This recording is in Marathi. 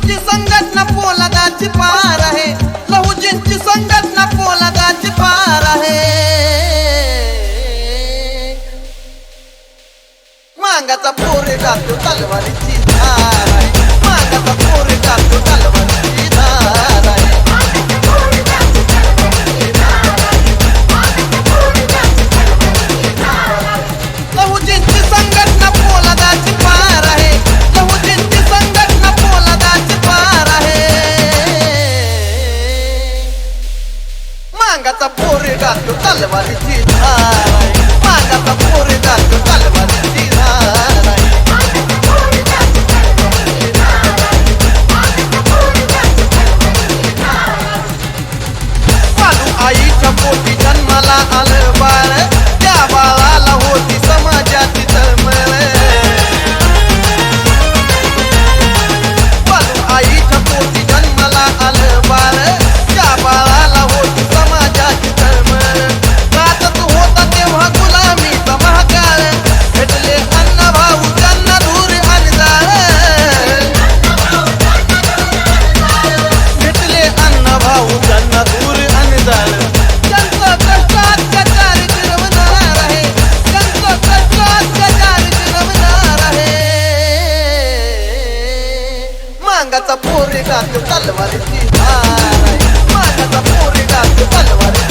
लहुजींची संघटना पोलादाची पार आहे, लहुजींची संघटना पोलादाची पार आहे। मांगाचा पोरे गातो तलवारीची धार आहे, मांगाचा पोरे गातो तलवारीची धार आहे। लहुजींची संघटना पोलादाची पार आहे, लहुजींची संघटना पोलादाची पार आहे। मांगाचा पोरे गातो तलवारीची धार आहे, मांगाचा पोरे गातो तलवारीची धार आहे। बालू आईच्या पोटी जन्माला आलं बाळ, त्या बाळाला होती समाजाची तळमळ। बालू आईच्या पोटी जन्माला आलं बाळ, त्या बाळाला होती समाजाची तळमळ। नाचत होता तेव्हा गुलामीचा महाकाळ, भेटले अण्णा भाऊ त्यांना दूर आणि जाळ, भेटले अण्णा भाऊ त्यांना दूर आणि जाळ। त्यांचं कष्ट अत्याचार जिरवणार आहे, त्यांचं कष्ट अत्याचार जिरवणार आहे। मांगाचा पोरे गातो तलवारीची धार आहे, मांगाचा पोरे गातो तलवारीची